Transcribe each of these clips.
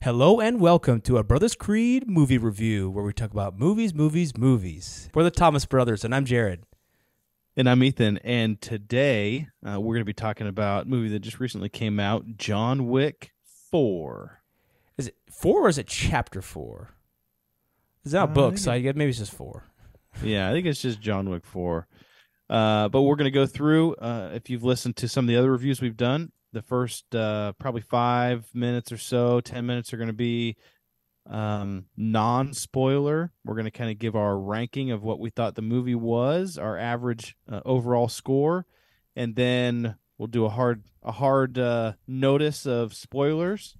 Hello and welcome to a Brothers Creed movie review where we talk about movies. We're the Thomas Brothers, and I'm Jared. And I'm Ethan, and today we're going to be talking about a movie that just recently came out, John Wick 4. Is it 4 or is it Chapter 4? It's not a book, so I guess maybe it's just 4. Yeah, I think it's just John Wick 4. But we're going to go through, if you've listened to some of the other reviews we've done, the first probably 5 minutes or so, 10 minutes are going to be non-spoiler. We're going to kind of give our ranking of what we thought the movie was, our average overall score, and then we'll do a hard notice of spoilers,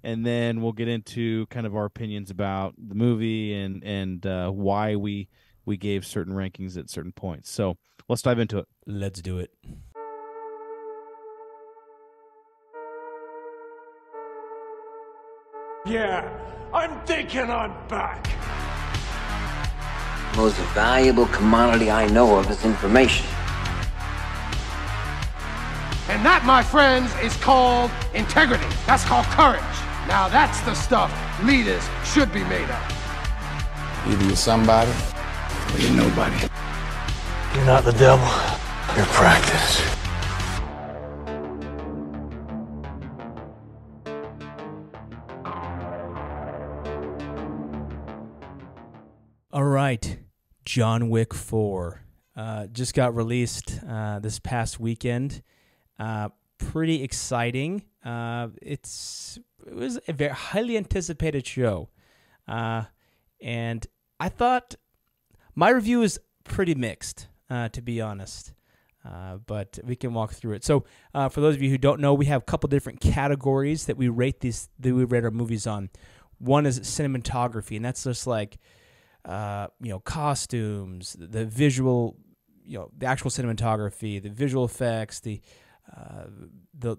and then we'll get into kind of our opinions about the movie and why we gave certain rankings at certain points. So let's dive into it. Let's do it. Yeah, I'm thinking I'm back. The most valuable commodity I know of is information. And that, my friends, is called integrity. That's called courage. Now that's the stuff leaders should be made of. Either you're somebody or you're nobody. You're not the devil. You're practice. All right, John Wick 4 just got released this past weekend. Pretty exciting. It was a very highly anticipated show, and I thought my review is pretty mixed, to be honest. But we can walk through it. So, for those of you who don't know, we have a couple different categories that we rate our movies on. One is cinematography, and that's just like costumes, the visual, the actual cinematography, the visual effects, the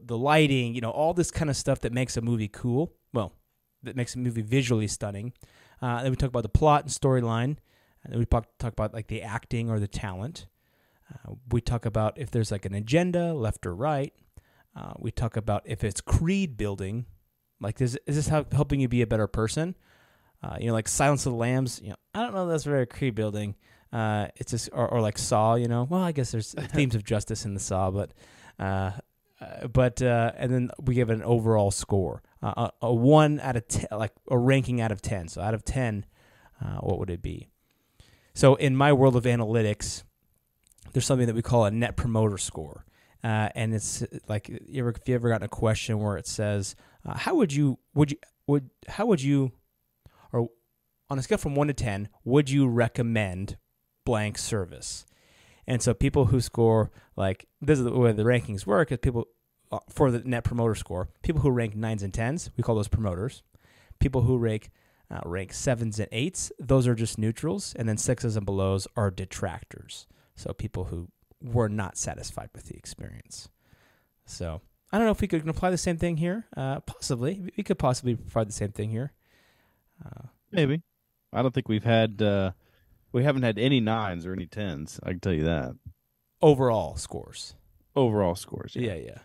lighting, all this kind of stuff that makes a movie cool. Well, that makes a movie visually stunning. Then we talk about the plot and storyline. And then we talk about like the acting or the talent. We talk about if there's like an agenda, left or right. We talk about if it's creed building, like is this helping you be a better person? Like Silence of the Lambs, I don't know if that's very creed building. It's just, or like Saw, well, I guess there's themes of justice in the Saw, and then we give it an overall score, a 1 out of 10, like a ranking out of 10. So out of 10, what would it be? So in my world of analytics, there's something that we call a net promoter score. And it's like, if you ever gotten a question where it says, how would you, or on a scale from 1 to 10, would you recommend blank service? And so people who score, like, this is the way the rankings work, is people, for the net promoter score, people who rank 9s and 10s, we call those promoters. People who rank 7s and 8s, those are just neutrals. And then 6s and belows are detractors. So people who were not satisfied with the experience. So I don't know if we could apply the same thing here. Possibly. We could possibly apply the same thing here. Maybe. I don't think we haven't had any 9s or any 10s. I can tell you that. Overall scores. Yeah.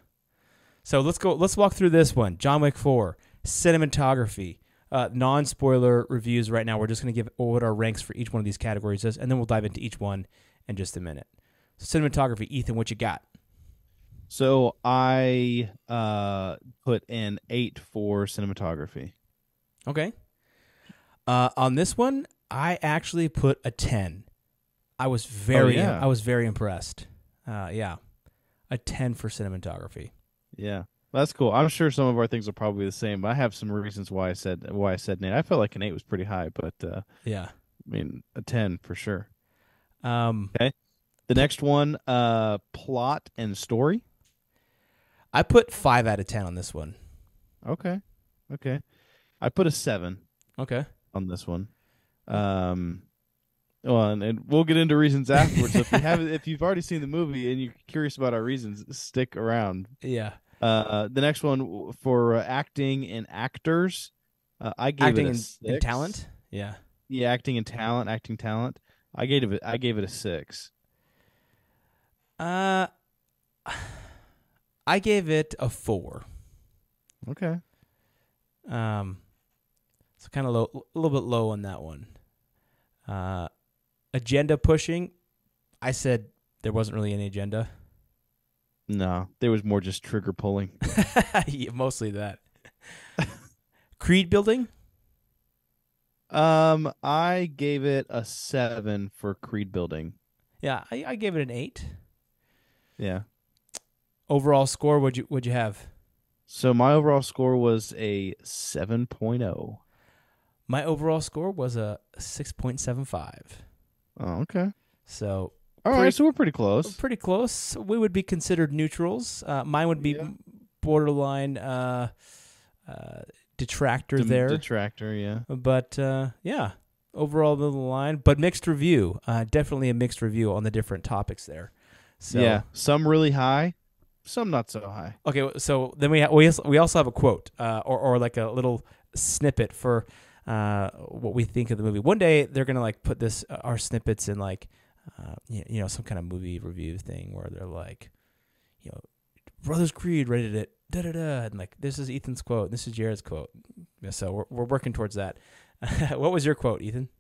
So let's walk through this one. John Wick 4, cinematography, non-spoiler reviews right now. We're just going to give what our ranks for each one of these categories is, and then we'll dive into each one in just a minute. So cinematography, Ethan, what you got? So I put an 8 for cinematography. Okay. On this one, I actually put a 10. I was very impressed. A 10 for cinematography. Yeah, that's cool. I'm sure some of our things are probably the same, but I have some reasons why I said an 8. I felt like an 8 was pretty high, but yeah, I mean a 10 for sure. Okay. The next one, plot and story. I put 5 out of 10 on this one. Okay. I put a 7. Okay. On this one. Well, and we'll get into reasons afterwards. So if you've already seen the movie and you're curious about our reasons, stick around. Yeah. The next one for acting and actors, I gave it a 6. And talent. Yeah. Yeah, acting talent. I gave it a 6. I gave it a 4. Okay. So kind of low, a little bit low on that one. Agenda pushing. I said there wasn't really any agenda. No, there was more just trigger pulling. Yeah, mostly that. Creed building. I gave it a 7 for Creed building. Yeah, I gave it an 8. Yeah. Overall score, what'd you have? So my overall score was a 7.0. My overall score was a 6.75. Oh, okay. So All right, so we're pretty close. pretty close. We would be considered neutrals. Mine would be borderline detractor there. Detractor, yeah. But yeah, overall middle of the line, but mixed review. Definitely a mixed review on the different topics there. So, yeah, some really high, some not so high. Okay, so then we also have a quote or like a little snippet for what we think of the movie. One day they're gonna like put this our snippets in like some kind of movie review thing where they're like, Brothers Creed rated it da da da, and like this is Ethan's quote, and this is Jared's quote. So we're working towards that. What was your quote, Ethan?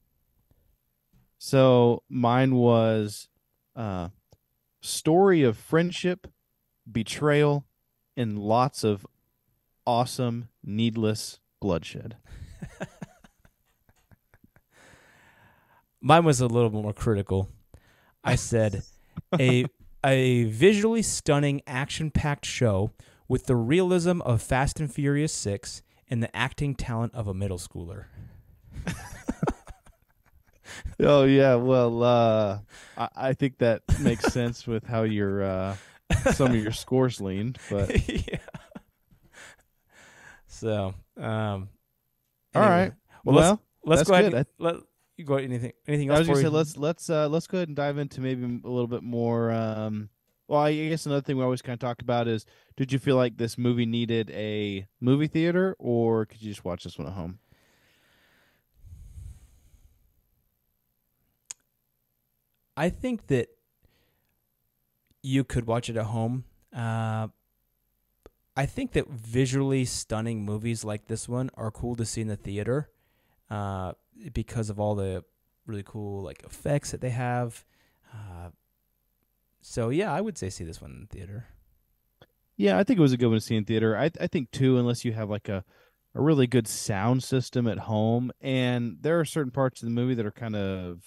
So mine was story of friendship, betrayal, and lots of awesome, needless bloodshed. Mine was a little more critical. I said a visually stunning, action-packed show with the realism of Fast and Furious 6 and the acting talent of a middle schooler. Oh yeah, well, I think that makes sense with how your some of your scores leaned, but Yeah. So, all right. Well, let's that's go ahead. good. Let you go. Anything else? I was for gonna you? say let's go ahead and dive into maybe a little bit more. Well, I guess another thing we always kind of talk about is, did you feel like this movie needed a movie theater, or could you just watch this one at home? I think that you could watch it at home. I think that visually stunning movies like this one are cool to see in the theater because of all the really cool like effects that they have. So yeah, I would say see this one in the theater. Yeah, I think it was a good one to see in theater. I think too, unless you have like a really good sound system at home, and there are certain parts of the movie that are kind of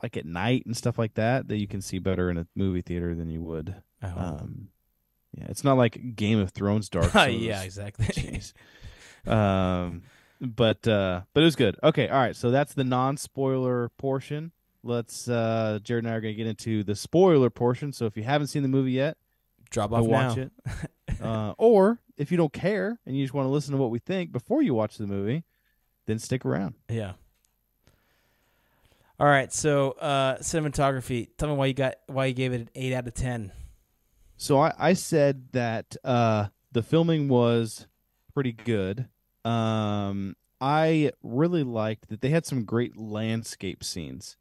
like at night and stuff like that you can see better in a movie theater than you would. Yeah, it's not like Game of Thrones dark. Yeah, exactly. Jeez. But it was good. Okay, all right. So that's the non-spoiler portion. Let's Jared and I are going to get into the spoiler portion. So if you haven't seen the movie yet, Drop go off watch now. it. Or if you don't care and you just want to listen to what we think before you watch the movie, then stick around. Yeah. All right. So cinematography. Tell me why you gave it an 8 out of 10. So I said that the filming was pretty good. I really liked that they had some great landscape scenes.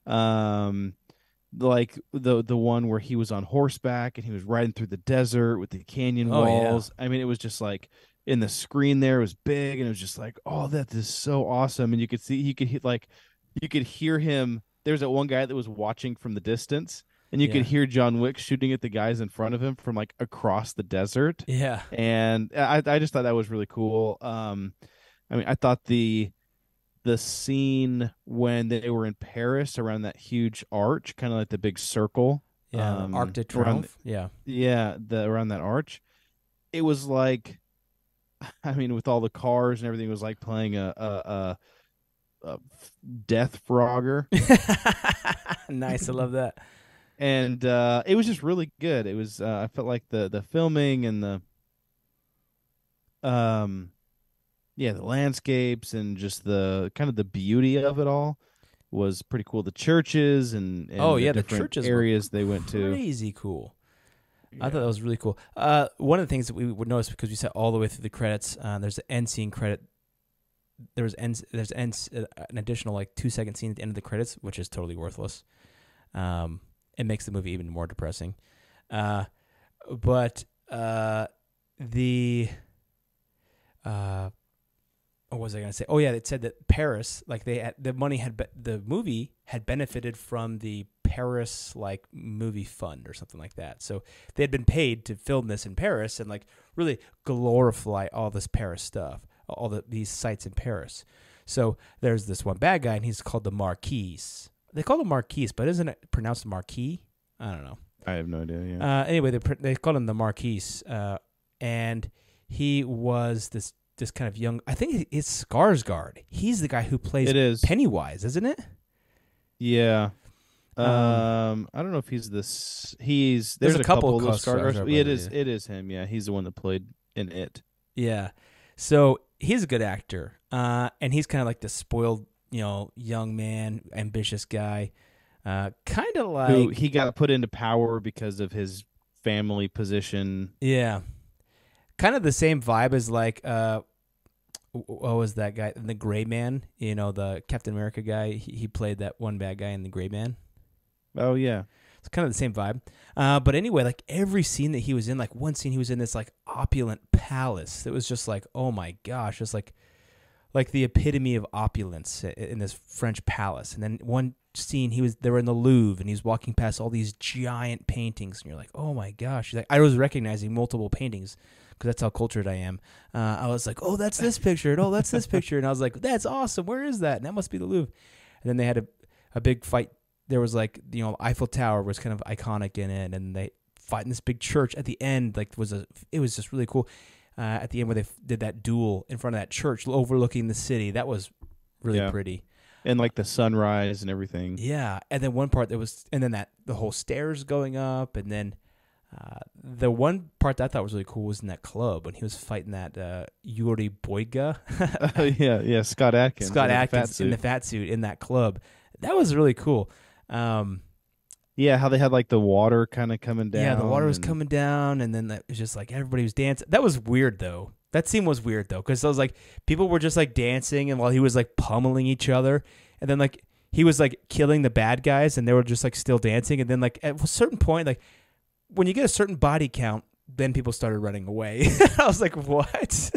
Like the one where he was on horseback and he was riding through the desert with the canyon walls. Yeah. I mean, it was just like in the screen there, it was big, and it was just like, oh, that is so awesome. And you could see, you could hear him. There's that one guy that was watching from the distance, and you could hear John Wick shooting at the guys in front of him from like across the desert. Yeah. And I just thought that was really cool. I mean, I thought the scene when they were in Paris around that huge arch, kind of like the big circle. Yeah. Arc de Triomphe. Around that arch. It was like, I mean, with all the cars and everything, it was like playing a Death Frogger. Nice. I love that. And it was just really good. It was I felt like the filming and the landscapes and just the kind of the beauty of it all was pretty cool. The churches and the churches areas they went to, crazy cool. Yeah. I thought that was really cool. One of the things that we would notice, because we sat all the way through the credits, there's an end scene credit. There's an additional like 2-second scene at the end of the credits, which is totally worthless. It makes the movie even more depressing. But was I going to say? Oh yeah, it said that Paris, like the movie had benefited from the Paris like movie fund or something like that. So they had been paid to film this in Paris and like really glorify all this Paris stuff, these sites in Paris. So there's this one bad guy, and he's called the Marquise. They call him Marquise, but isn't it pronounced Marquis? I don't know. I have no idea. Yeah. Anyway, they called him the Marquise, and he was this kind of young. I think it's Skarsgård. He's the guy who plays Pennywise, isn't it? Yeah. I don't know if he's this. There's a couple of Skarsgårds. Yeah, it is him. Yeah, he's the one that played in It. Yeah. So he's a good actor, and he's kind of like the spoiled, young man, ambitious guy, kind of like who he got put into power because of his family position. Yeah, kind of the same vibe as like what was that guy in The Gray Man? The Captain America guy. He played that one bad guy in The Gray Man. Oh yeah. It's kind of the same vibe. But anyway, like every scene that he was in, like one scene he was in this like opulent palace. It was just like, oh my gosh, it's like the epitome of opulence in this French palace. And then one scene they were in the Louvre and he's walking past all these giant paintings and you're like, oh my gosh. Like, I was recognizing multiple paintings because that's how cultured I am. I was like, oh, that's this picture. And oh, that's this picture. And I was like, that's awesome. Where is that? And that must be the Louvre. And then they had a big fight. There was like, Eiffel Tower was kind of iconic in it, and they fight in this big church at the end. Like it was just really cool. At the end where they did that duel in front of that church overlooking the city, that was really pretty. And like the sunrise and everything. Yeah, and then one part and then the whole stairs going up, and then the one part that I thought was really cool was in that club when he was fighting that Yuri Boyga. yeah, Scott Adkins. Scott Adkins in the fat suit in that club. That was really cool. Yeah, how they had like the water kind of coming down. Yeah, the water was coming down, and then it was just like everybody was dancing. That was weird though. That scene was weird though, because I was like, people were just like dancing, and while he was like pummeling each other, and then like he was like killing the bad guys, and they were just like still dancing, and then like at a certain point, like when you get a certain body count, then people started running away. I was like, what?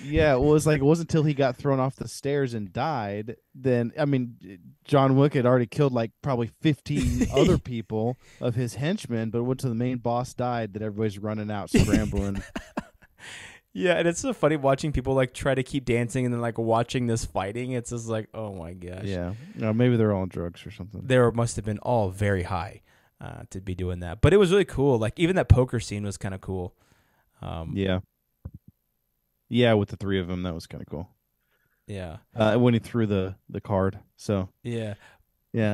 Yeah, well, it wasn't until he got thrown off the stairs and died. Then, I mean, John Wick had already killed like probably 15 other people of his henchmen, but once the main boss died, that everybody's running out, scrambling. Yeah, and it's so funny watching people like try to keep dancing and then like watching this fighting. It's just like, oh my gosh. Yeah, maybe they're all on drugs or something. There must have been all very high to be doing that, but it was really cool. Like even that poker scene was kind of cool. Yeah, with the three of them, that was kind of cool. Yeah. When he threw the card. So yeah.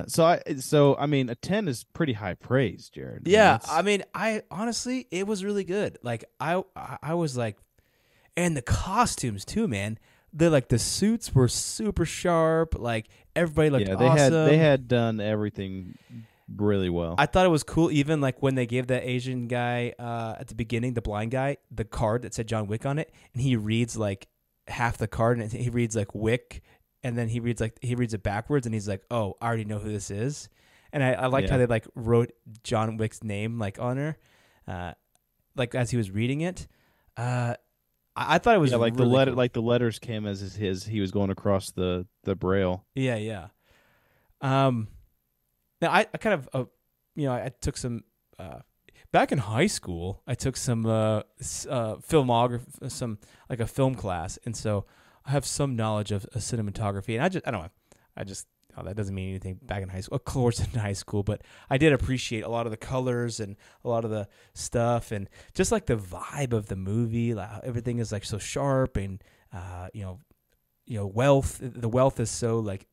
So I mean, a 10 is pretty high praise, Jared. Yeah, I mean, I honestly, it was really good. Like I was like, and the costumes too, man. The suits were super sharp. Like everybody looked awesome. They had done everything really well. I thought it was cool, even like when they gave that Asian guy at the beginning, the blind guy, the card that said John Wick on it, and he reads like half the card, and he reads like Wick, and then he reads it backwards, and he's like, "Oh, I already know who this is." And I liked how they like wrote John Wick's name like on her, like as he was reading it. I thought it was like really the letter, cool. like the letters came as he was going across the braille. Yeah. Now I kind of I took some back in high school. I took some filmography, some like a film class, and so I have some knowledge of cinematography. And I don't know. That doesn't mean anything back in high school. Of course, in high school, but I did appreciate a lot of the colors and a lot of the stuff, and just like the vibe of the movie. Like everything is like so sharp, and wealth. The wealth is so like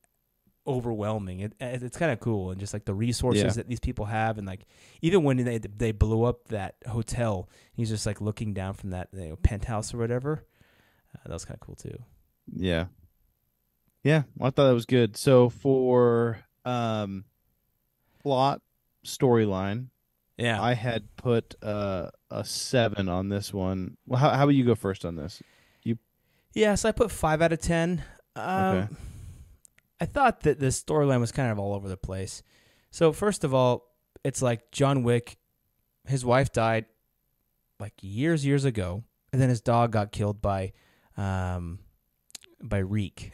overwhelming. It's kind of cool, and just like the resources that these people have, and like even when they blew up that hotel, he's just like looking down from that penthouse or whatever. That was kind of cool too. Yeah, I thought that was good. So for plot storyline, I had put a 7 on this one. Well, how about you go first on this? So I put 5 out of 10. Okay. I thought that the storyline was kind of all over the place. So first of all, it's like John Wick, his wife died like years ago, and then his dog got killed by by Reek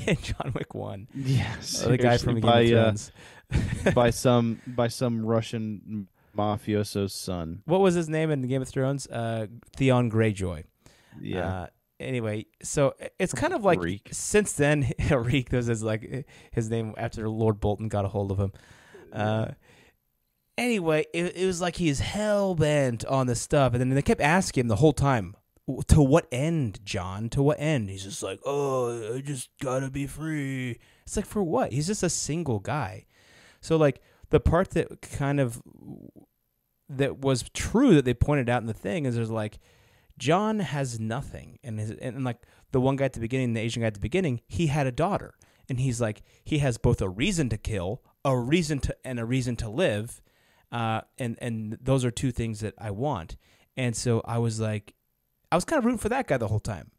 in John Wick 1. Yes, The guy from Game of Thrones. by some Russian mafioso's son. What was his name in Game of Thrones? Theon Greyjoy. Yeah. Anyway, so it's kind of like Reek. since then, Reek was his name after Lord Bolton got a hold of him. Anyway, it was like he's hell bent on this stuff, and then they kept asking him the whole time, "To what end, John? To what end?" He's just like, "Oh, I just gotta be free." It's like, for what? He's just a single guy. So like the part that that was true that they pointed out in the thing is there's like John has nothing, and like the one guy at the beginning, the Asian guy at the beginning, he had a daughter, and he's like he has both a reason to kill, a reason to live. And those are two things that I want. And so I was kind of rooting for that guy the whole time.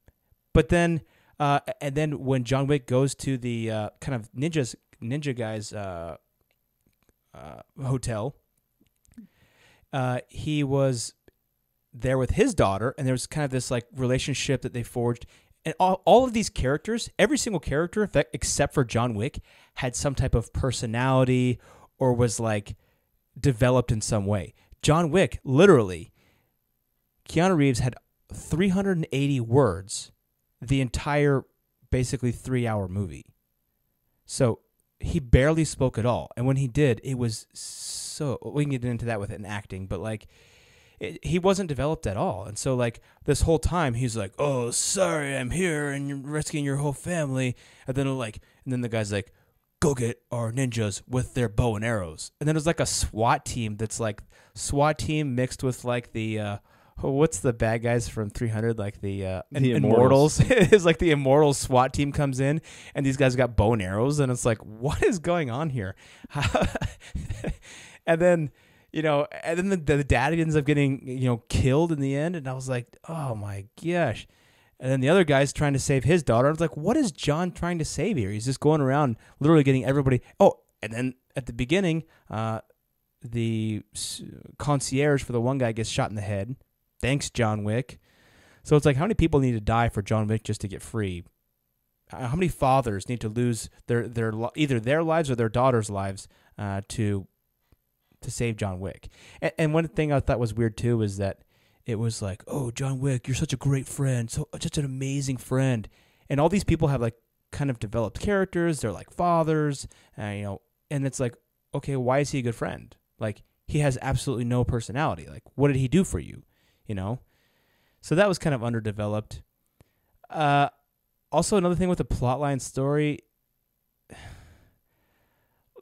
But then, and then when John Wick goes to the kind of ninja guy's hotel, he was there with his daughter, and there was kind of this like relationship that they forged. And all of these characters, every single character except for John Wick, had some type of personality or was like developed in some way. John Wick, literally, Keanu Reeves had 380 words the entire, basically 3-hour movie. So he barely spoke at all. And when he did, it was so, we can get into that with an acting, but like, he wasn't developed at all. And so like this whole time he's like, "Oh, sorry, I'm here and you're risking your whole family." And then the guy's like, "Go get our ninjas with their bow and arrows." And then there's like a SWAT team that's like SWAT team mixed with like the what's the bad guys from 300, like the Immortals. It's like the Immortals SWAT team comes in, and these guys got bow and arrows, and it's like, what is going on here? And then the dad ends up getting killed in the end, and I was like, oh my gosh. And then the other guy's trying to save his daughter. I was like, what is John trying to save here? He's just going around literally getting everybody. Oh, and then at the beginning, the concierge for the one guy gets shot in the head. Thanks, John Wick. So it's like, how many people need to die for John Wick just to get free? How many fathers need to lose either their lives or their daughters' lives to save John Wick? And one thing I thought was weird too was that it was like, "Oh, John Wick, you're such a great friend, such an amazing friend," and all these people have like kind of developed characters. They're like fathers, and it's like, okay, why is he a good friend? Like he has absolutely no personality. Like what did he do for you? So that was kind of underdeveloped. Also, another thing with the plotline story,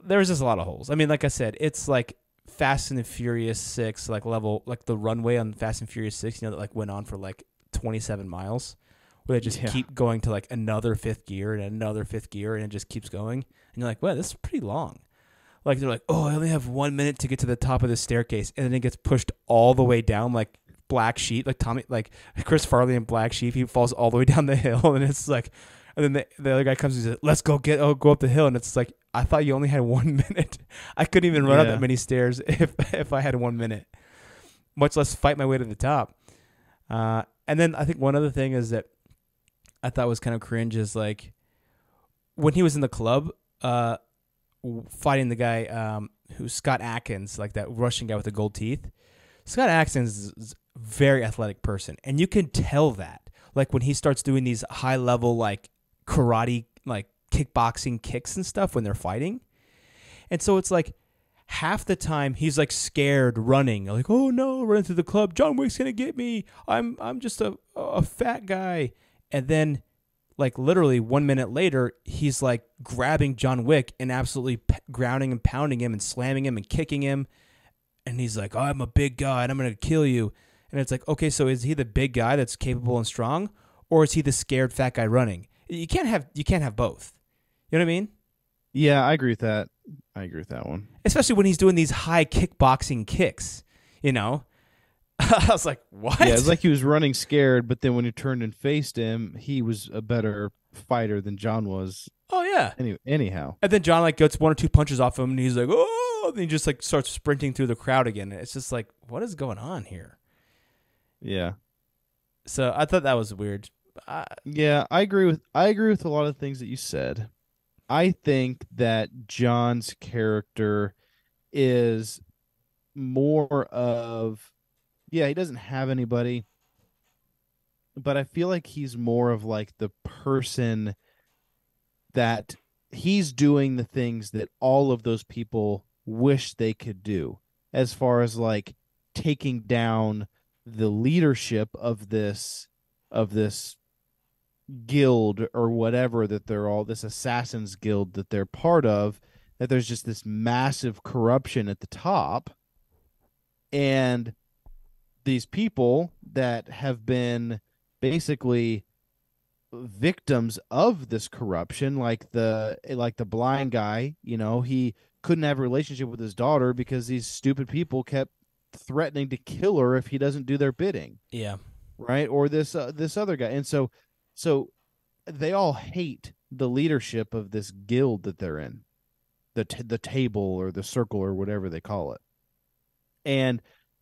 there was just a lot of holes. I mean, like I said, it's like Fast and the Furious 6 like level, like the runway on Fast and Furious 6, that like went on for like 27 miles, where they just keep going to like another fifth gear and another fifth gear, and it just keeps going. And you're like, wow, this is pretty long. Like they're like, "Oh, I only have 1 minute to get to the top of the staircase," and then it gets pushed all the way down, like Black Sheep, like Chris Farley in Black Sheep. He falls all the way down the hill, and it's like, and then the other guy comes and says, "Let's go go up the hill," and it's like, I thought you only had 1 minute. I couldn't even run up that many stairs if I had 1 minute, much less fight my way to the top. And then I think one other thing is that I thought was kind of cringe is like when he was in the club fighting the guy who's Scott Adkins, like that Russian guy with the gold teeth. Scott Adkins is a very athletic person, and you can tell that. Like when he starts doing these high level like karate, like kickboxing kicks and stuff when they're fighting. And so it's like half the time he's like scared running, like, "Oh no, running through the club, John Wick's gonna get me. I'm just a fat guy." And then like literally 1 minute later, he's like grabbing John Wick and absolutely grounding and pounding him and slamming him and kicking him. And he's like, "Oh, I'm a big guy and I'm going to kill you." And it's like, okay, so is he the big guy that's capable and strong, or is he the scared fat guy running? You can't have both. You know what I mean? Yeah, I agree with that. I agree with that one. Especially when he's doing these high kickboxing kicks, I was like, what? Yeah, it's like he was running scared, but then when he turned and faced him, he was a better fighter than John was. Oh, yeah. Anyhow. And then John like gets 1 or 2 punches off him, and he's like, "Oh," and he just like starts sprinting through the crowd again. It's just like, what is going on here? Yeah. So I thought that was weird. Yeah, I agree with a lot of things that you said. I think that John's character is more of, he doesn't have anybody, but I feel like he's more of like the person that he's doing the things that all of those people wish they could do, as far as like taking down the leadership of this guild or whatever that they're all, this assassins guild that they're part of, that there's just this massive corruption at the top, and these people that have been basically victims of this corruption, like the blind guy, he couldn't have a relationship with his daughter because these stupid people kept threatening to kill her if he doesn't do their bidding. Yeah. Right? Or this other guy. And so they all hate the leadership of this guild that they're in, the table or the circle or whatever they call it. And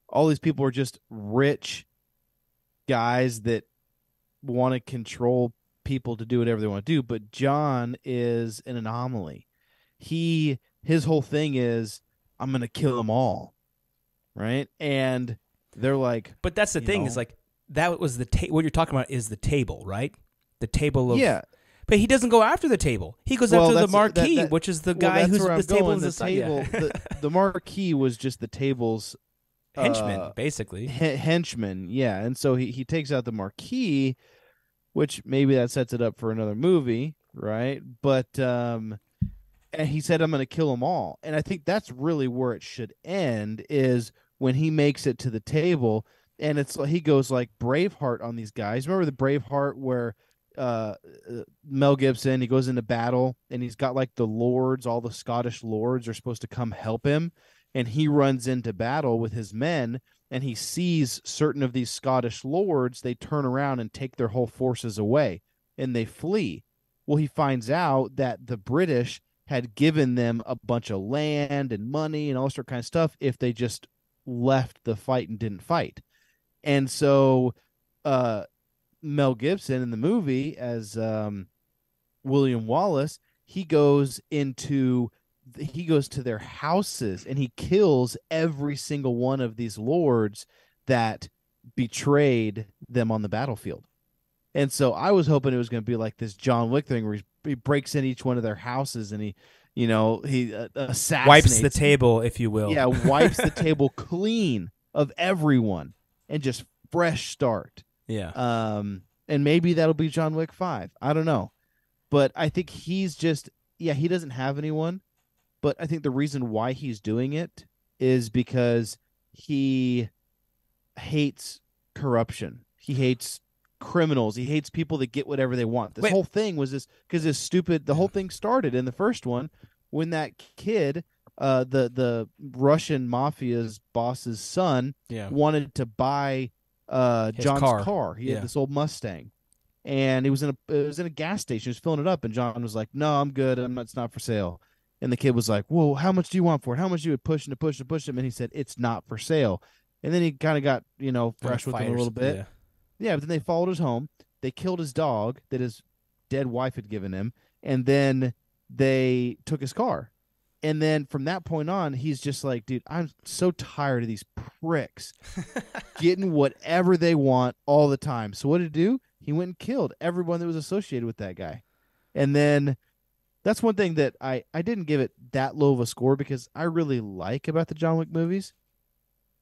all these people are just rich guys that want to control people to do whatever they want to do. But John is an anomaly. His whole thing is, I'm going to kill them all. Right? And they're like, but that's the thing, is like, that was what you're talking about is the table, right? The table of, yeah. But he doesn't go after the table. He goes after the marquee, which is the guy who's this table is the table. The marquee was just the table's henchman, basically. Henchman, yeah. And so he takes out the marquee, which maybe that sets it up for another movie, right? But and he said, I'm going to kill them all. And I think that's really where it should end, is when he makes it to the table, and it's he goes like Braveheart on these guys. Remember the Braveheart where Mel Gibson, he goes into battle and he's got like the lords, all the Scottish lords are supposed to come help him, and he runs into battle with his men and he sees certain of these Scottish lords, they turn around and take their whole forces away and they flee. Well, he finds out that the British had given them a bunch of land and money and all sort of kind of stuff if they just left the fight and didn't fight. And so Mel Gibson in the movie as William Wallace, he goes to their houses and he kills every single one of these lords that betrayed them on the battlefield. And so I was hoping it was going to be like this John Wick thing where he breaks in each one of their houses and he assassinates, wipes the table, if you will. Yeah, wipes the table clean of everyone and just fresh start. Yeah. And maybe that'll be John Wick 5. I don't know. But I think he's just, he doesn't have anyone. But I think the reason why he's doing it is because he hates corruption. He hates criminals. He hates people that get whatever they want. This whole thing was this because this stupid. The whole thing started in the first one when that kid, the Russian mafia's boss's son, wanted to buy John's car. He had this old Mustang, and it was in a gas station. He was filling it up, and John was like, "No, I'm good. It's not for sale." And the kid was like, "Whoa, how much do you want for it? How much do you push him?" And he said, "It's not for sale." And then he kind of got fresh with him a little bit. Yeah, but then they followed us home. They killed his dog that his dead wife had given him, and then they took his car. And then from that point on, he's just like, dude, I'm so tired of these pricks getting whatever they want all the time. So what did he do? He went and killed everyone that was associated with that guy. And then that's one thing that I didn't give it that low of a score because I really like about the John Wick movies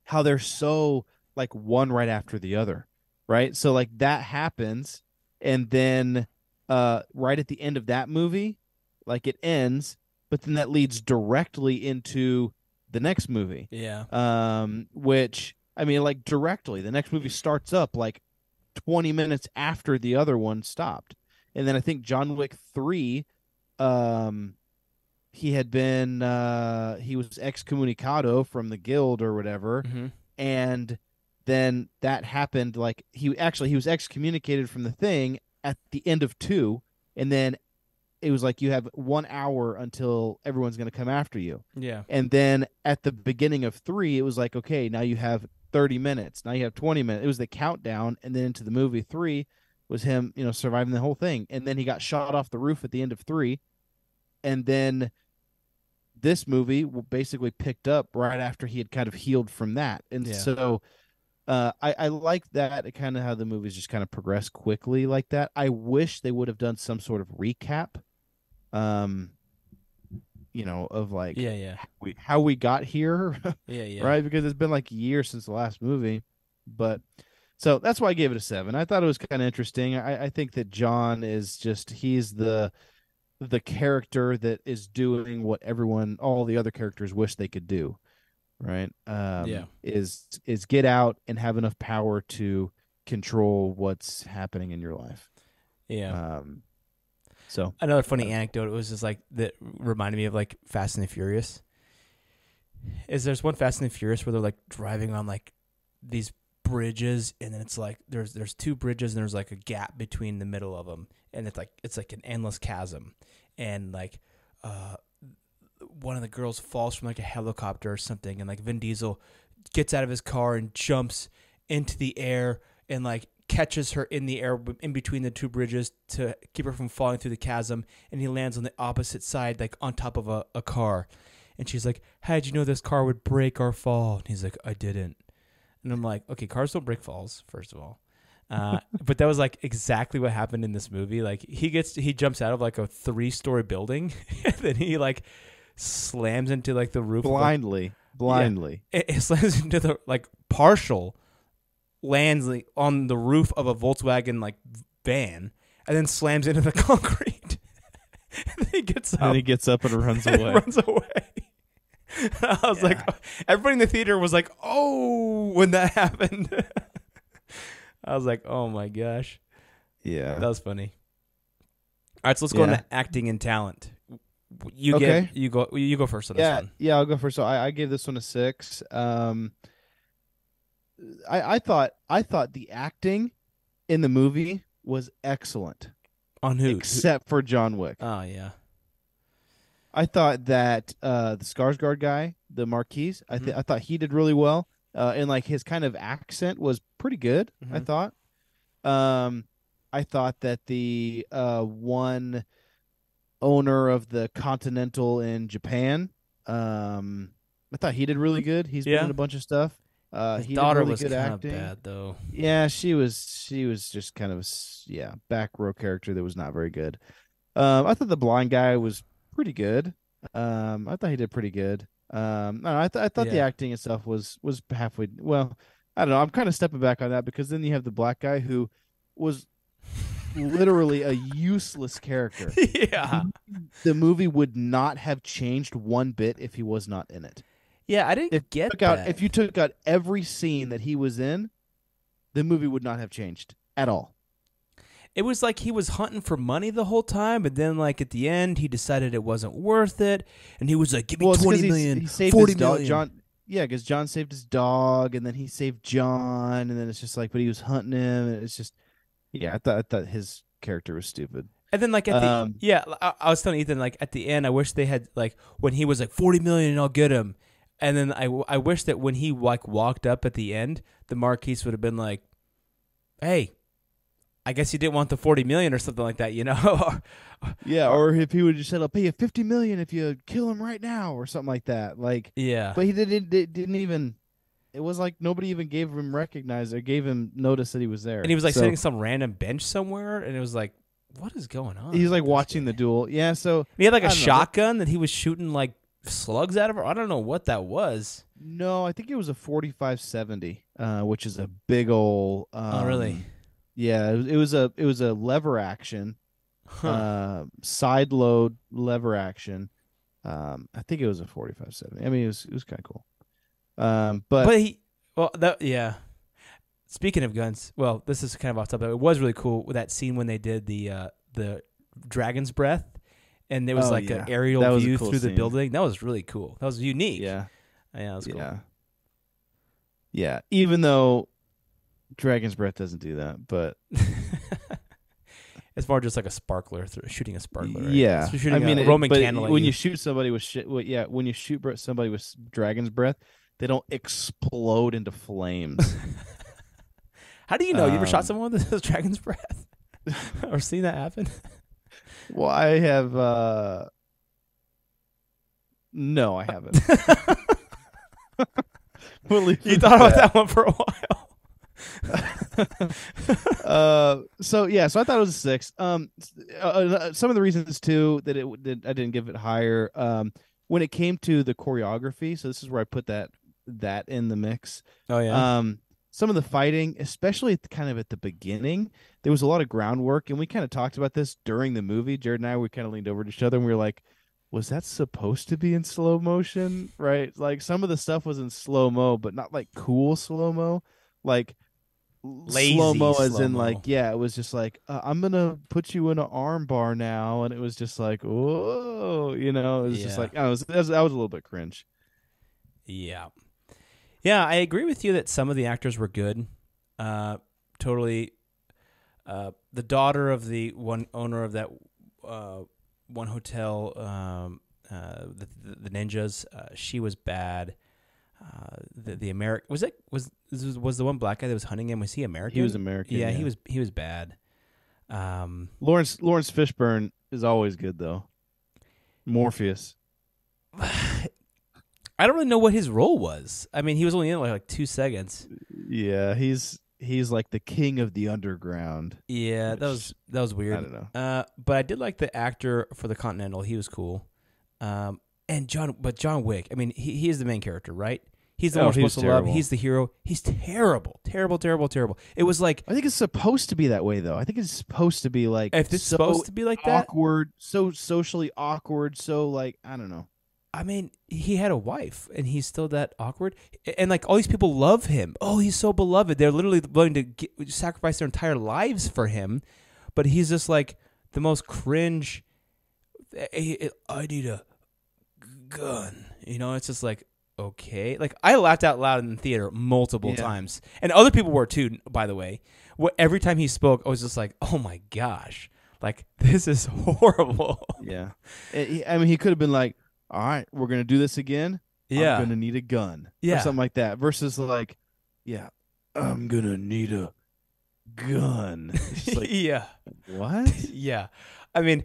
how they're so like one right after the other, right? So like that happens, and then right at the end of that movie, like it ends, but then that leads directly into the next movie. Yeah. Which, I mean, like directly. The next movie starts up like 20 minutes after the other one stopped. And then I think John Wick 3, he had been, he was excommunicado from the guild or whatever. Mm-hmm. And then that happened, like he was excommunicated from the thing at the end of 2. And then it was like you have 1 hour until everyone's going to come after you. Yeah. And then at the beginning of 3, it was like, okay, now you have 30 minutes. Now you have 20 minutes. It was the countdown, and then into the movie 3. was him, surviving the whole thing, and then he got shot off the roof at the end of 3, and then this movie basically picked up right after he had kind of healed from that, and so I like that kind of how the movies just kind of progress quickly like that. I wish they would have done some sort of recap, of like how we got here, right? Because it's been like years since the last movie, but so that's why I gave it a 7. I thought it was kind of interesting. I think that John is he's the character that is doing what all the other characters wish they could do. Right. Is get out and have enough power to control what's happening in your life. Yeah. So another funny anecdote, it was just like that reminded me of like Fast and the Furious. There's one Fast and the Furious where they're like driving on like these bridges, and then it's like there's 2 bridges and there's like a gap between the middle of them, and it's like an endless chasm, and like one of the girls falls from like a helicopter or something, and like Vin Diesel gets out of his car and jumps into the air and like catches her in the air in between the 2 bridges to keep her from falling through the chasm, and he lands on the opposite side, like on top of a car. And she's like, how'd you know this car would break or fall? And he's like, I didn't. And I'm like, okay, cars don't break falls, first of all. But that was like exactly what happened in this movie. Like he jumps out of like a 3-story building, and then he like slams into like the roof blindly. Yeah, it slams into the like partial, lands like, on the roof of a Volkswagen like van, and then slams into the concrete. And then he gets up and runs away. I was like, everybody in the theater was like, oh, when that happened. I was like, oh my gosh. Yeah. That was funny. All right, so let's go into acting and talent. You go first on this one. Yeah, I'll go first. So I gave this one a 6. I thought the acting in the movie was excellent. On who? Except for John Wick. Oh yeah. I thought that the Skarsgård guy, the Marquise, I thought he did really well. And like his kind of accent was pretty good. I thought. I thought that the one owner of the Continental in Japan, I thought he did really good. He's been in a bunch of stuff. His he daughter did really was good kind acting. of bad though. Yeah, she was just kind of a back row character that was not very good. I thought the blind guy was pretty good. I thought he did pretty good. I thought the acting itself was halfway. Well, I don't know. I'm kind of stepping back on that because then you have the black guy who was literally a useless character. Yeah, the movie would not have changed one bit if he was not in it. Yeah, I didn't get that. If you took out every scene that he was in, the movie would not have changed at all. It was like he was hunting for money the whole time, but then like at the end he decided it wasn't worth it, and he was like, "Give me 20 million, he saved 40 his dog, million." John, because John saved his dog, and then he saved John, and then it's just like, but he was hunting him, and it's just, I thought his character was stupid. And then like at I was telling Ethan like at the end, I wish they had like when he was like 40 million and I'll get him, and then I wish that when he like walked up at the end, the Marquise would have been like, "Hey, I guess you didn't want the 40 million or something like that, you know?" Or if he would have just said, "I'll pay you 50 million if you kill him right now," or something like that. Like, but he didn't even. It was like nobody even gave him notice that he was there. And he was like sitting some random bench somewhere, and it was like, what is going on? He was like watching the duel. Yeah, so he had like a shotgun that he was shooting like slugs out of her. I don't know what that was. No, I think it was a 45-70, which is a big old. Oh, really? Yeah, it was a lever action, side load lever action. I think it was a 45-70. I mean, it was kind of cool. Speaking of guns, well, this is kind of off topic. It was really cool with that scene when they did the dragon's breath, and there was an aerial view through the building. That was really cool. That was unique. Yeah, that was cool. Yeah. Even though dragon's breath doesn't do that, but it's more just like a sparkler shooting a sparkler. Right? Yeah, it's shooting a Roman candle. When you shoot somebody with when you shoot somebody with dragon's breath, they don't explode into flames. How do you know? You ever shot someone with this dragon's breath? or seen that happen? Well, I have. No, I haven't. We'll leave You it thought at about that one for a while. So I thought it was a 6. Some of the reasons too that I didn't give it higher. When it came to the choreography, so this is where I put that in the mix. Oh yeah. Some of the fighting, especially kind of at the beginning, there was a lot of groundwork, and we kind of talked about this during the movie. Jared and I, we kind of leaned over to each other, and we were like, was that supposed to be in slow motion? Right? Like some of the stuff was in slow mo, but not like cool slow mo, like Lazy slow mo as in slow-mo. like, yeah, it was just like I'm gonna put you in an arm bar now, and it was just like, whoa, it was just Yeah. like I was a little bit cringe. Yeah. Yeah, I agree with you that some of the actors were good. Totally. The daughter of the one owner of that one hotel, the ninjas, she was bad. The American was the one black guy that was hunting him. Was he American? He was American. Yeah, yeah. he was bad. Lawrence Fishburne is always good though. Morpheus. I don't really know what his role was. I mean, he was only in like 2 seconds. Yeah, he's like the king of the underground. Yeah, which, that was weird. I don't know. But I did like the actor for the Continental. He was cool. And John Wick. I mean, he is the main character, right? He's the one we're supposed to love. He's the hero. He's terrible. It was like, I think it's supposed to be that way, though. I think it's supposed to be like, if it's supposed to be like that, awkward, so socially awkward, so like, I don't know. I mean, he had a wife, and he's still that awkward. And like all these people love him. Oh, he's so beloved. They're literally willing to sacrifice their entire lives for him. But he's just like the most cringe. I need a gun. It's just like, okay. Like I laughed out loud in the theater multiple times, and other people were too. By the way, every time he spoke, I was just like, oh my gosh, like this is horrible. Yeah, I mean, he could have been like, all right, we're going to do this again. Yeah. I'm going to need a gun. Yeah. Or something like that. Versus like, yeah, I'm going to need a gun. It's just like, Yeah. What? Yeah. I mean,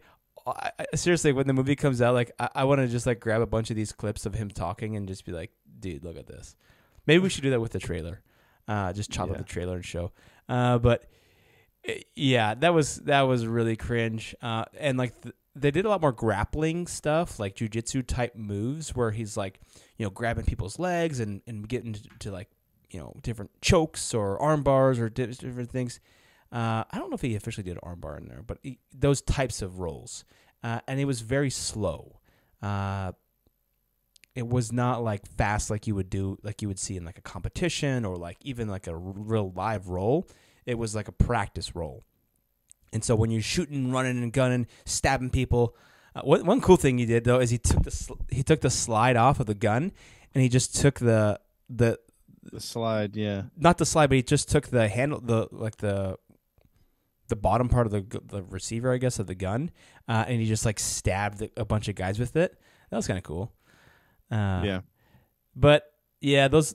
seriously, when the movie comes out, like, I want to just like grab a bunch of these clips of him talking and just be like, dude, look at this. Maybe we should do that with the trailer. Just chop up the trailer and show. But yeah, that was really cringe. And like, they did a lot more grappling stuff, like jujitsu type moves, where he's like, grabbing people's legs and getting to like, different chokes or arm bars or different things. I don't know if he officially did an arm bar in there, but those types of roles. And it was very slow. It was not like fast like you would see in like a competition or like even like a real live role. It was like a practice role. And so when you're shooting, running, and gunning, stabbing people, one cool thing he did though is he took the slide off of the gun, and he just took the slide, yeah, not the slide, but he just took the handle, the bottom part of the receiver, I guess, of the gun, and he just like stabbed a bunch of guys with it. That was kind of cool. Yeah, but yeah, those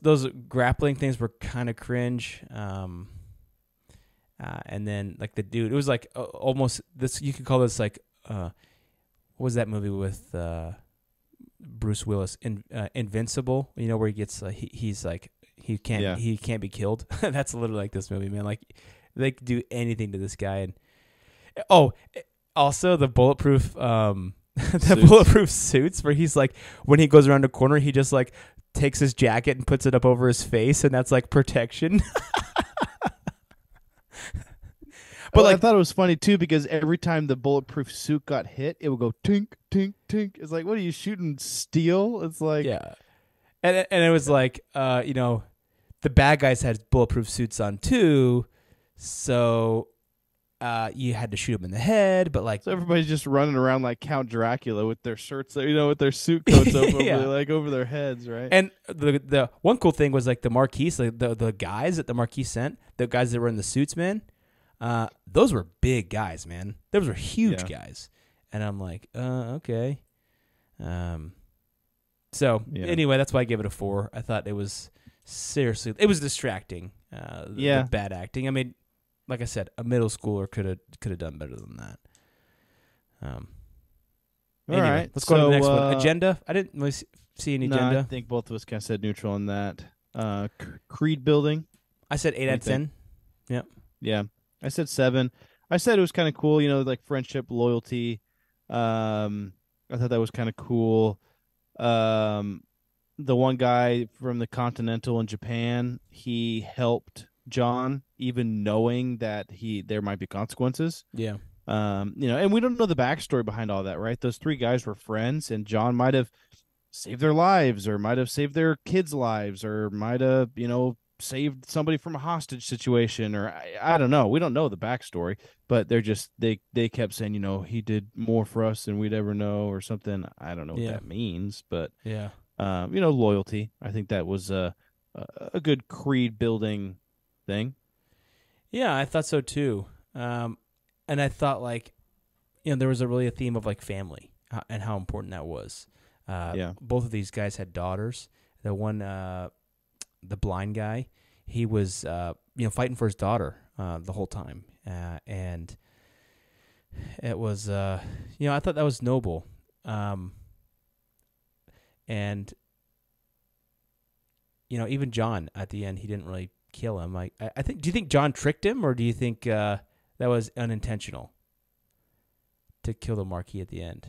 grappling things were kind of cringe. And then like the dude, it was like almost this. You could call this like what was that movie with Bruce Willis, Invincible? Where he gets he's like he can't be killed. That's literally like this movie, man. Like they could do anything to this guy. And also the bulletproof bulletproof suits, where he's like when he goes around a corner, he just like takes his jacket and puts it up over his face, and that's like protection. But I thought it was funny too, because every time the bulletproof suit got hit, it would go tink, tink, tink. It's like, what are you shooting, steel? It's like, yeah, and it was like, the bad guys had bulletproof suits on too, so you had to shoot them in the head. But like, so everybody's just running around like Count Dracula with their shirts, with their suit coats over their heads, right? And the one cool thing was like the Marquise, like the guys that the Marquise sent, the guys that were in the suits, man. Those were big guys, man. Those were huge guys. And I'm like, okay. So anyway, that's why I gave it a 4. I thought it was distracting. The bad acting. I mean, like I said, a middle schooler could have done better than that. All right, let's go to the next one. uh, Agenda. I didn't really see any No, I agenda. think both of us kind of said neutral on that. Creed building. I said 8 out of 10. Yep. Yeah, I said 7. I said it was kind of cool, like friendship, loyalty. I thought that was kind of cool. The one guy from the Continental in Japan, he helped John, even knowing that there might be consequences. Yeah. And we don't know the backstory behind all that, right? Those 3 guys were friends, and John might have saved their lives, or might have saved their kids' lives, or might have, saved somebody from a hostage situation, or I don't know. We don't know the backstory, but they're just they kept saying, he did more for us than we'd ever know, or something. I don't know what that means, but yeah, loyalty. I think that was a good creed building thing. Yeah, I thought so too. And I thought there was a theme of family and how important that was. Both of these guys had daughters. The one, the blind guy, he was fighting for his daughter the whole time, and it was I thought that was noble. And even John at the end, he didn't really kill him. I think. Do you think John tricked him, or do you think that was unintentional to kill the Marquis at the end?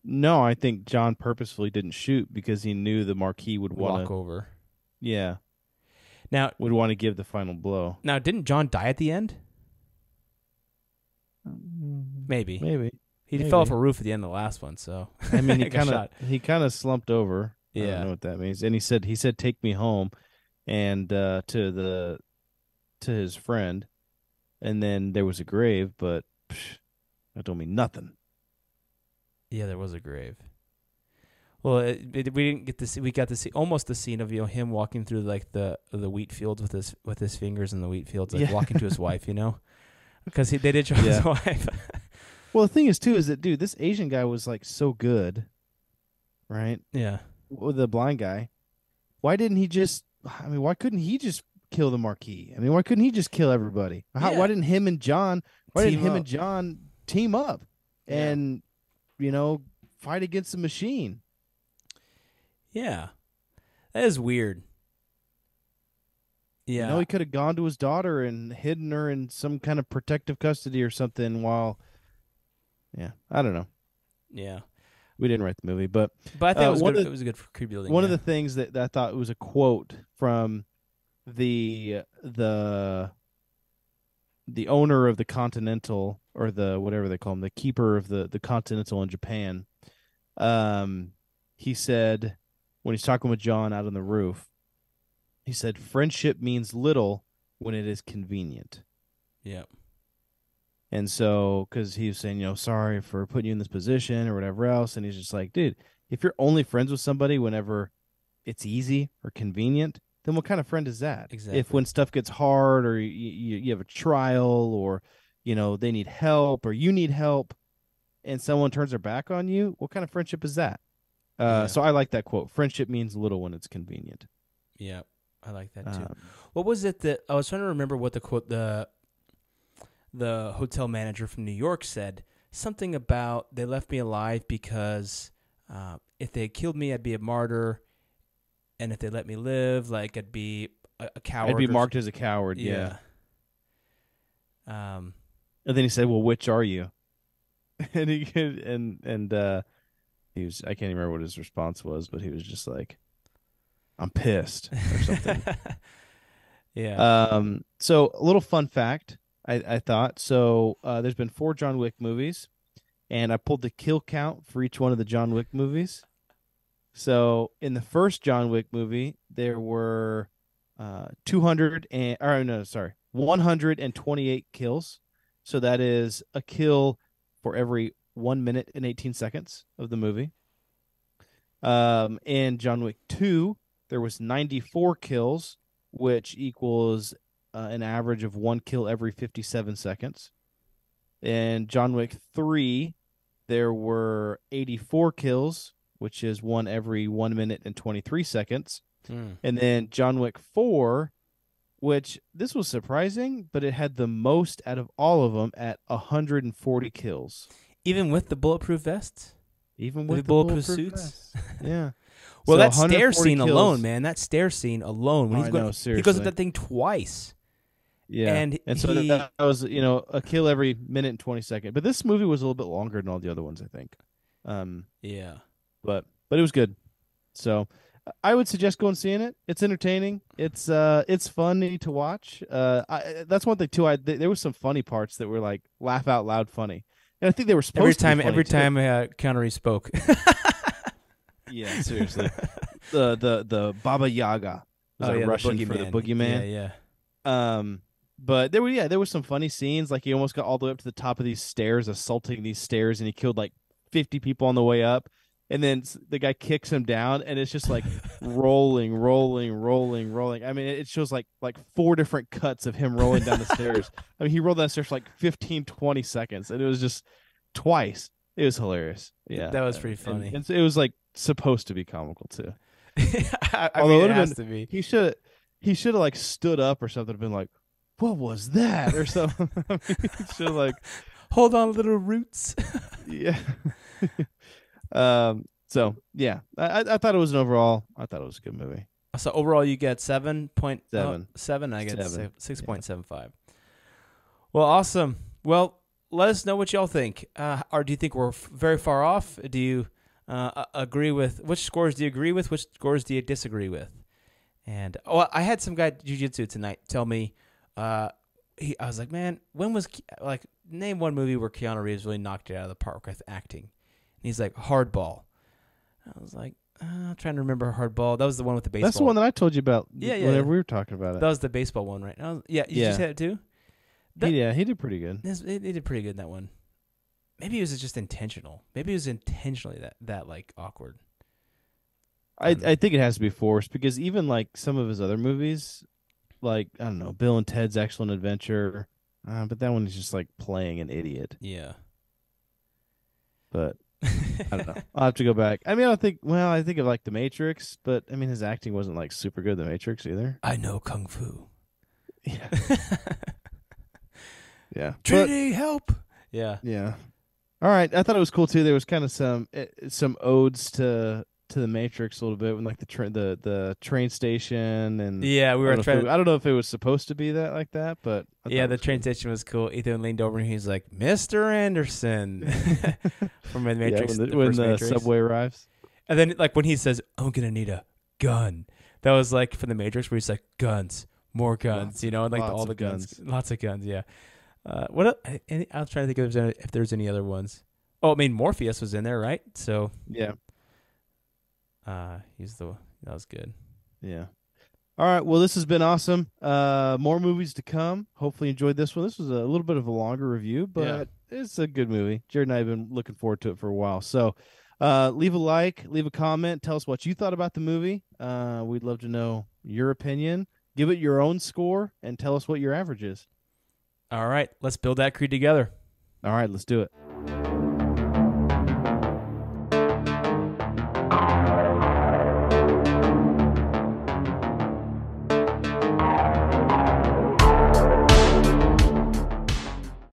No, I think John purposefully didn't shoot because he knew the Marquis would Walk over. Yeah. Now would want to give the final blow. Now, didn't John die at the end? Maybe. He fell off a roof at the end of the last one, so I mean, he kind of slumped over. Yeah. I don't know what that means. And he said take me home, and to his friend, and then there was a grave, but that don't mean nothing. Yeah, there was a grave. Well, we didn't get to see. We got to see almost the scene of him walking through the wheat fields with his fingers in the wheat fields, walking to his wife. Because they did show his wife. Well, the thing is too is that this Asian guy was so good, right? Yeah. With the blind guy, why didn't he just? I mean, why couldn't he just kill the Marquis? I mean, why couldn't he just kill everybody? Why didn't him and John? Why didn't him and John team up and fight against the machine? Yeah, that is weird. Yeah, he could have gone to his daughter and hidden her in some kind of protective custody or something while. Yeah, I don't know. Yeah, we didn't write the movie, but I think it was good for creep building. One of the things that I thought was a quote from the owner of the Continental, or the whatever they call him, the keeper of the Continental in Japan. He said, when he's talking with John out on the roof, he said, "Friendship means little when it is convenient." Yeah. And so, because he was saying, sorry for putting you in this position or whatever else, and he's just like, dude, if you're only friends with somebody whenever it's easy or convenient, then what kind of friend is that? Exactly. If when stuff gets hard, or you have a trial, or they need help, or you need help, and someone turns their back on you, what kind of friendship is that? So I like that quote. Friendship means little when it's convenient. Yeah, I like that too. What was it that I was trying to remember? What the quote the hotel manager from New York said? Something about they left me alive because if they had killed me, I'd be a martyr, and if they let me live, I'd be a coward. I'd be marked as a coward. Yeah. And then he said, "Well, which are you?" And he was, I can't even remember what his response was, but he was just like, "I'm pissed," or something. Yeah. So a little fun fact, I thought. So there's been 4 John Wick movies, and I pulled the kill count for each one of the John Wick movies. So in the first John Wick movie, there were 128 kills. So that is a kill for every 1 minute and 18 seconds of the movie. In John Wick 2, there was 94 kills, which equals an average of 1 kill every 57 seconds. In John Wick 3, there were 84 kills, which is 1 every 1 minute and 23 seconds. And then John Wick 4, which this was surprising, but it had the most out of all of them at 140 kills. Even with the bulletproof vests? Even With with the the bulletproof bulletproof suits? vests. Yeah. Well, So that stair 140 scene kills. alone, man. That stair scene alone. When Oh, he's I going, know, he goes seriously. at that thing twice. Yeah. And so he- that was, a kill every minute and 20 seconds. But this movie was a little bit longer than all the other ones, I think. Yeah. But it was good. So I would suggest going and seeing it. It's entertaining. It's funny to watch. That's one thing too. There was some funny parts that were like laugh out loud funny, and I think they were supposed to be funny, Every too. time Keanu Reeves spoke. Yeah, seriously. the Baba Yaga was the Russian for the boogeyman. Yeah. But there was some funny scenes. Like he almost got all the way up to the top of these stairs, assaulting these stairs, and he killed like 50 people on the way up. And then the guy kicks him down, and it's just like rolling. I mean, it shows like 4 different cuts of him rolling down the stairs. I mean, he rolled down the stairs for like 15, 20 seconds, and it was just twice. It was hilarious. Yeah, That was pretty funny. And it was like supposed to be comical too. I Although mean, it it would've has been- to be. He should have like stood up or something, and been like, "What was that?" or something. I mean, he should have like, Hold on, little roots. yeah. So yeah, I thought it was I thought it was a good movie. So overall, you get 7.7. 7. I get 7. 6.75. Well, awesome. Well, let us know what y'all think. Or do you think we're very far off? Do you agree with which scores do you agree with? Which scores do you disagree with? And I had some guy at jiu-jitsu tonight tell me. I was like, man, when was name one movie where Keanu Reeves really knocked it out of the park with acting? And he's like, Hardball. I was like, I'm trying to remember Hardball. That was the one with the baseball. That's the one that I told you about. Yeah. Whenever we were talking about it. That was the baseball one, right? You just had it too? He did pretty good. They did pretty good in that one. Maybe it was just intentional. Maybe it was intentionally that like awkward. I think it has to be forced because even like some of his other movies, like I don't know, Bill and Ted's Excellent Adventure, but that one is just like playing an idiot. Yeah. But I don't know. I'll have to go back. I mean, I think of like The Matrix, but I mean his acting wasn't like super good in The Matrix either. I know Kung Fu. Yeah. Yeah. Trinity, help. Yeah. Yeah. All right. I thought it was cool too. There was kind of some odes to The Matrix a little bit when like the train station and Yeah, we were trying. I don't know if it was supposed to be that like that, but Yeah, the train station was cool. Ethan leaned over and he's like, "Mr. Anderson," from the Matrix. when first the Matrix. subway arrives. And then like when he says, "I'm gonna need a gun," that was like from the Matrix where he's like, "Guns, more guns," and like lots all of the guns, lots of guns. Yeah. What? I was trying to think if there's any other ones. Oh, I mean Morpheus was in there, right? So Yeah. that was good. Yeah. All right. Well, this has been awesome. More movies to come. Hopefully you enjoyed this one. This was a little bit of a longer review, but it's a good movie. Jared and I have been looking forward to it for a while. So leave a like, leave a comment. Tell us what you thought about the movie. We'd love to know your opinion. Give it your own score and tell us what your average is. All right, let's build that creed together. All right, let's do it.